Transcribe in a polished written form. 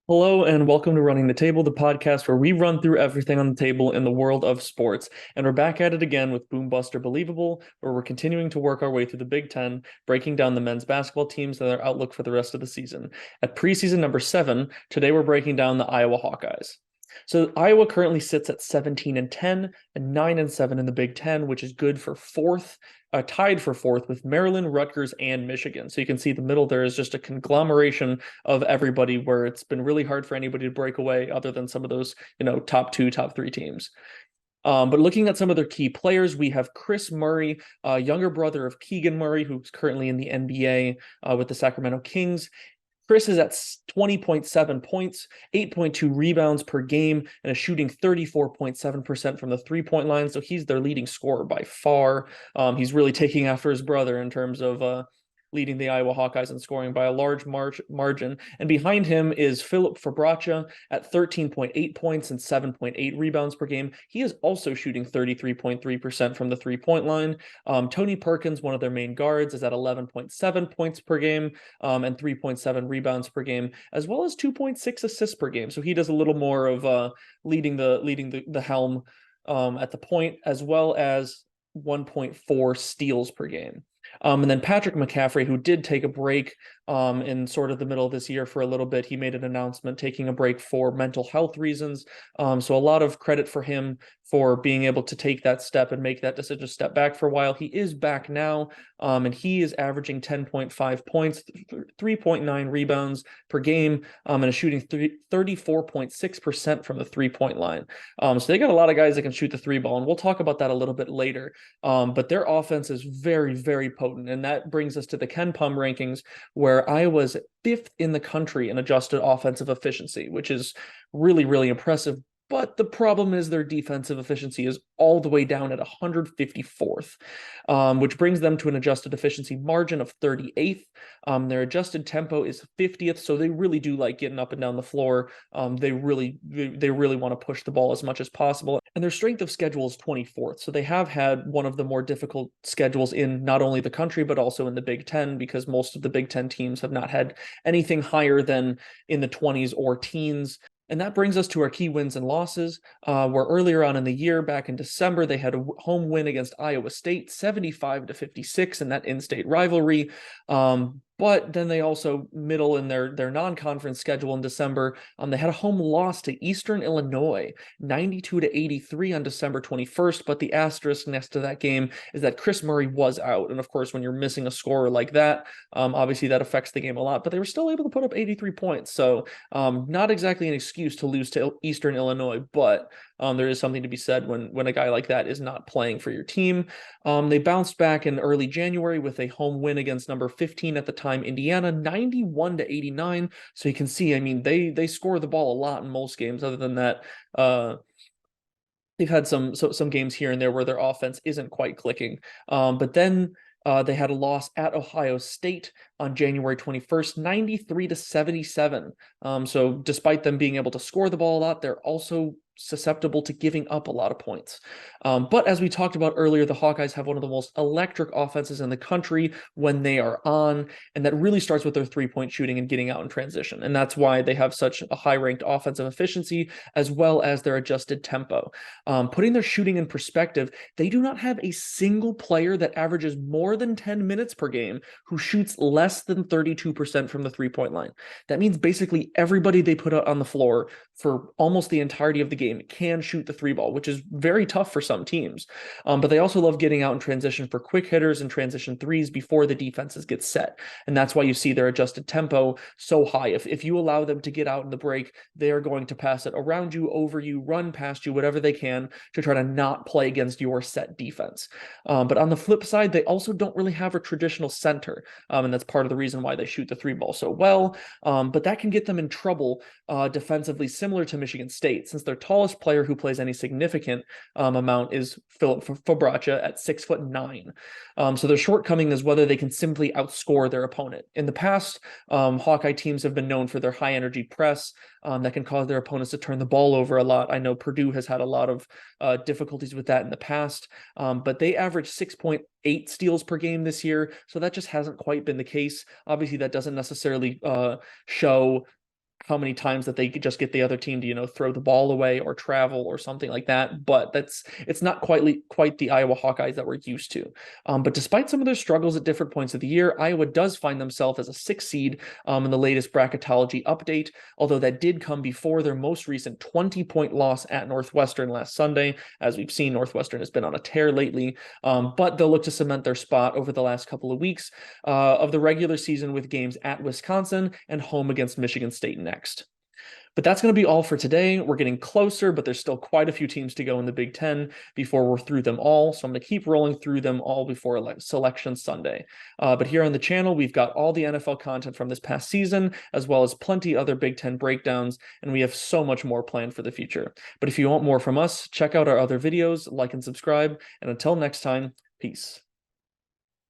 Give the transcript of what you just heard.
Hello and welcome to Running the Table, the podcast where we run through everything on the table in the world of sports. And we're back at it again with Boombuster Believable, where we're continuing to work our way through the Big Ten, breaking down the men's basketball teams and their outlook for the rest of the season. At preseason number 7, today we're breaking down the Iowa Hawkeyes. So Iowa currently sits at 17 and 10 and 9 and 7 in the Big Ten, which is good for tied for fourth with Maryland, Rutgers, and Michigan. So you can see the middle there is just a conglomeration of everybody where it's been really hard for anybody to break away other than some of those, top two, top three teams. But looking at some of their key players, we have Chris Murray, younger brother of Keegan Murray, who's currently in the NBA with the Sacramento Kings. Chris is at 20.7 points, 8.2 rebounds per game, and is shooting 34.7% from the three-point line. So he's their leading scorer by far. He's really taking after his brother in terms of leading the Iowa Hawkeyes in scoring by a large margin. And behind him is Filip Fabracha at 13.8 points and 7.8 rebounds per game. He is also shooting 33.3% from the three-point line. Tony Perkins, one of their main guards, is at 11.7 points per game and 3.7 rebounds per game, as well as 2.6 assists per game. So he does a little more of leading the helm at the point, as well as 1.4 steals per game. And then Patrick McCaffrey, who did take a break in sort of the middle of this year for a little bit, he made an announcement taking a break for mental health reasons. So a lot of credit for him for being able to take that step and make that decision to step back for a while. He is back now, and he is averaging 10.5 points, 3.9 rebounds per game, and is shooting 34.6% from the three-point line. So they got a lot of guys that can shoot the three ball, and we'll talk about that a little bit later. But their offense is very, very potent, and that brings us to the Ken Pom rankings, where Iowa's fifth in the country in adjusted offensive efficiency, which is really, really impressive. But the problem is their defensive efficiency is all the way down at 154th, which brings them to an adjusted efficiency margin of 38th. Their adjusted tempo is 50th, so they really do like getting up and down the floor. They really want to push the ball as much as possible. And their strength of schedule is 24th. So they have had one of the more difficult schedules in not only the country, but also in the Big Ten, because most of the Big Ten teams have not had anything higher than in the 20s or teens. And that brings us to our key wins and losses, where earlier on in the year, back in December, they had a home win against Iowa State, 75-56 in that in-state rivalry. But then they also, middle in their non-conference schedule in December, they had a home loss to Eastern Illinois, 92-83 on December 21st. But the asterisk next to that game is that Chris Murray was out. And of course, when you're missing a scorer like that, obviously that affects the game a lot. But they were still able to put up 83 points. So not exactly an excuse to lose to Eastern Illinois, but there is something to be said when a guy like that is not playing for your team. They bounced back in early January with a home win against number 15 at the time, Indiana, 91-89. So you can see, I mean, they score the ball a lot in most games. Other than that, they've had some games here and there where their offense isn't quite clicking. But then they had a loss at Ohio State on January 21st, 93-77. So despite them being able to score the ball a lot, they're also susceptible to giving up a lot of points. But as we talked about earlier, the Hawkeyes have one of the most electric offenses in the country when they are on, and that really starts with their three-point shooting and getting out in transition. And that's why they have such a high-ranked offensive efficiency, as well as their adjusted tempo. Putting their shooting in perspective, they do not have a single player that averages more than 10 minutes per game who shoots less than 32% from the three-point line. That means basically everybody they put out on the floor for almost the entirety of the game can shoot the three ball, which is very tough for some teams. But they also love getting out in transition for quick hitters and transition threes before the defenses get set. And that's why you see their adjusted tempo so high. If you allow them to get out in the break, they are going to pass it around you, over you, run past you, whatever they can to try to not play against your set defense. But on the flip side, they also don't really have a traditional center. And that's part of the reason why they shoot the three ball so well. But that can get them in trouble defensively, similar to Michigan State, since their tallest player who plays any significant amount is Filip Fabracha at 6'9". So their shortcoming is whether they can simply outscore their opponent. In the past, Hawkeye teams have been known for their high energy press that can cause their opponents to turn the ball over a lot. I know Purdue has had a lot of difficulties with that in the past, but they average 6.8 steals per game this year, so that just hasn't quite been the case. Obviously, that doesn't necessarily show how many times that they could just get the other team to, throw the ball away or travel or something like that. But it's not quite the Iowa Hawkeyes that we're used to. But despite some of their struggles at different points of the year, Iowa does find themselves as a 6th seed in the latest bracketology update, although that did come before their most recent 20-point loss at Northwestern last Sunday. As we've seen, Northwestern has been on a tear lately, but they'll look to cement their spot over the last couple of weeks of the regular season with games at Wisconsin and home against Michigan State next. But that's going to be all for today. We're getting closer, but there's still quite a few teams to go in the Big Ten before we're through them all. So I'm going to keep rolling through them all before Selection Sunday. But here on the channel, we've got all the NFL content from this past season, as well as plenty other Big Ten breakdowns, and we have so much more planned for the future. But if you want more from us, check out our other videos, like and subscribe, and until next time, peace.